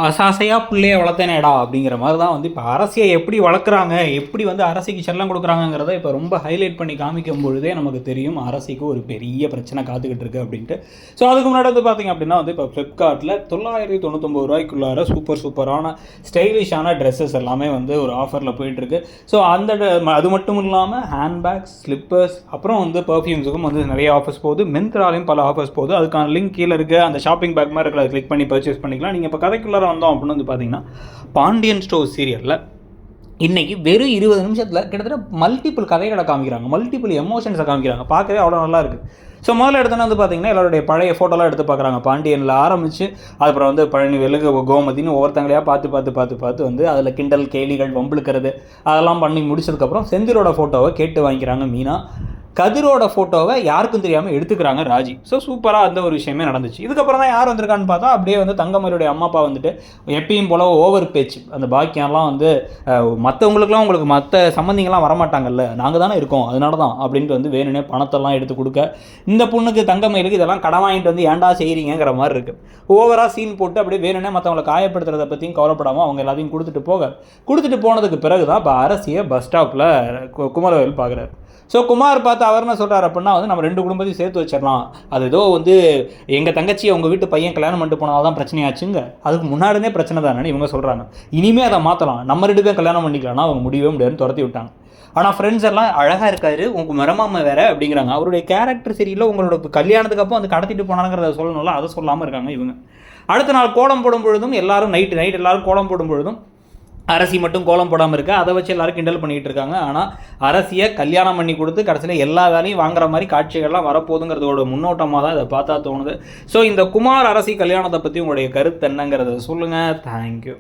ஆசாசையாக பிள்ளைய வளர்த்தேனேடா அப்படிங்கிற மாதிரி தான் வந்து இப்போ அரசியை எப்படி வளர்க்குறாங்க, எப்படி வந்து அரசிக்கு செல்லம் கொடுக்குறாங்கிறத இப்போ ரொம்ப ஹைலைட் பண்ணி காமிக்கும் பொழுதே நமக்கு தெரியும் அரசிக்கு ஒரு பெரிய பிரச்சனை காத்துக்கிட்டு இருக்கு அப்படின்ட்டு. ஸோ அதுக்கு முன்னாடி வந்து பார்த்திங்க அப்படின்னா வந்து இப்போ ஃப்ளிப்கார்ட்டில் 999 ரூபாய்க்குள்ளார சூப்பரான ஸ்டைலிஷான ட்ரெஸ்ஸஸ் எல்லாமே வந்து ஒரு ஆஃபரில் போயிட்டுருக்கு. ஸோ அது மட்டும் இல்லாமல் ஹேண்ட்பேக்ஸ், ஸ்லிப்பர்ஸ், அப்புறம் வந்து பர்ஃப்யூம்ஸுக்கும் வந்து நிறைய ஆஃபர்ஸ் போகுது. மிந்த்ராலையும் பல ஆஃபர்ஸ் போகுது. அதுக்கான லிங்க் கீழே இருக்குது. அந்த ஷாப்பிங் பேக் மாதிரி இருக்கிறத கிளிக் பண்ணி பர்ச்சேஸ் பண்ணிக்கலாம். நீங்கள் இப்போ கதைக்குள்ளார வந்தோம் அப்படின்னு வந்து பார்த்தீங்கன்னா, பாண்டியன் ஸ்டோர் சீரியலில் இன்றைக்கி வெறும் 20 நிமிஷத்தில் கிட்டத்தட்ட மல்டிபிள் கதைகளை காமிக்கிறாங்க, மல்டிபிள் எமோஷன்ஸை காமிக்கிறாங்க. பார்க்கவே அவ்வளோ நல்லா இருக்குது. ஸோ முதல்ல எடுத்தோன்னா வந்து பார்த்திங்கன்னா எல்லாருடைய பழைய ஃபோட்டோலாம் எடுத்து பார்க்குறாங்க. பாண்டியனில் ஆரம்பித்து அப்புறம் வந்து பழனி, வெலுகு, கோமதின்னு ஒவ்வொருத்தங்களையாக பார்த்து வந்து அதில் கிண்டல், கேலிகள், வம்பிழுக்கிறது அதெல்லாம் பண்ணி முடிச்சதுக்கப்புறம் செந்திலோட ஃபோட்டோவை கேட்டு வாங்கிக்கிறாங்க மீனா. கதிரோட ஃபோட்டோவை யாருக்கும் தெரியாமல் எடுத்துக்கிறாங்க ராஜி. ஸோ சூப்பராக அந்த ஒரு விஷயமே நடந்துச்சு. இதுக்கப்புறம் தான் யார் வந்திருக்கான்னு பார்த்தா அப்படியே வந்து தங்கமயிலுடைய அம்மா அப்பா வந்துட்டு எப்பயும் போல ஓவர் பேச்சு, அந்த பாக்கியம்லாம் வந்து மற்றவங்களுக்குலாம் உங்களுக்கு மற்ற சம்மந்திங்கெல்லாம் வரமாட்டாங்கல்ல, நாங்கள் தானே இருக்கோம் அதனால தான் அப்படின்ட்டு வந்து வேணுனே பணத்தெல்லாம் எடுத்து கொடுக்க, இந்த பொண்ணுக்கு தங்கமயிலுக்கு இதெல்லாம் கடன் வாங்கிட்டு வந்து ஏன்டா செய்கிறீங்கிற மாதிரி இருக்குது. ஓவராக சீன் போட்டு அப்படியே வேணுனே மற்றவங்களை காயப்படுத்துறதை பற்றியும் கவலைப்படாமல் அவங்க எல்லாத்தையும் கொடுத்துட்டு போனதுக்கு பிறகு தான் இப்போ அரசியை பஸ் ஸ்டாப்பில் குமரவேல் பார்க்குறாரு. ஸோ குமார் பார்த்து அவர் என்ன சொல்கிறார் அப்படின்னா வந்து நம்ம 2 குடும்பத்தையும் சேர்த்து வச்சிடலாம், அது ஏதோ வந்து எங்கள் தங்கச்சி அவங்க வீட்டு பையன் கல்யாணம் பண்ணிட்டு போனால் தான் பிரச்சனையாச்சுங்க, அதுக்கு முன்னாடியே பிரச்சனை தானே இவங்க சொல்கிறாங்க. இனிமேல் அதை மாற்றலாம், நம்ம 2 பேரும் கல்யாணம் பண்ணிக்கலாம்னா அவங்க முடியவே முடியாதுன்னு துரத்தி விட்டாங்க. ஆனால் ஃப்ரெண்ட்ஸ் எல்லாம் அழகாக இருக்காரு, உங்கள் மரமாமா வேறு அப்படிங்கிறாங்க. அவருடைய கேரக்டர் சரியில்லை, உங்களோட கல்யாணத்துக்கு அப்போ வந்து கடத்திட்டு போனாங்கிறத சொல்லணும்ல, அதை சொல்லாமல் இருக்காங்க இவங்க. அடுத்த நாள் கோலம் போடும் பொழுதும் எல்லாரும் நைட்டு எல்லாரும் கோலம் போடும் பொழுதும் அரசி மட்டும் கோலம் போடாமல் இருக்க, அதை வச்சு எல்லாரும் கிண்டல் பண்ணிகிட்டு இருக்காங்க. ஆனால் அரசியை கல்யாணம் பண்ணி கொடுத்து கடைசியில் எல்லா வேலையும் வாங்குற மாதிரி காட்சிகள்லாம் வரப்போகுதுங்கிறதோட முன்னோட்டமாக தான் இதை பார்த்தா தோணுது. ஸோ இந்த குமார் அரசி கல்யாணத்தை பற்றி உங்களுடைய கருத்து என்னங்கிறத சொல்லுங்கள். தேங்க்யூ.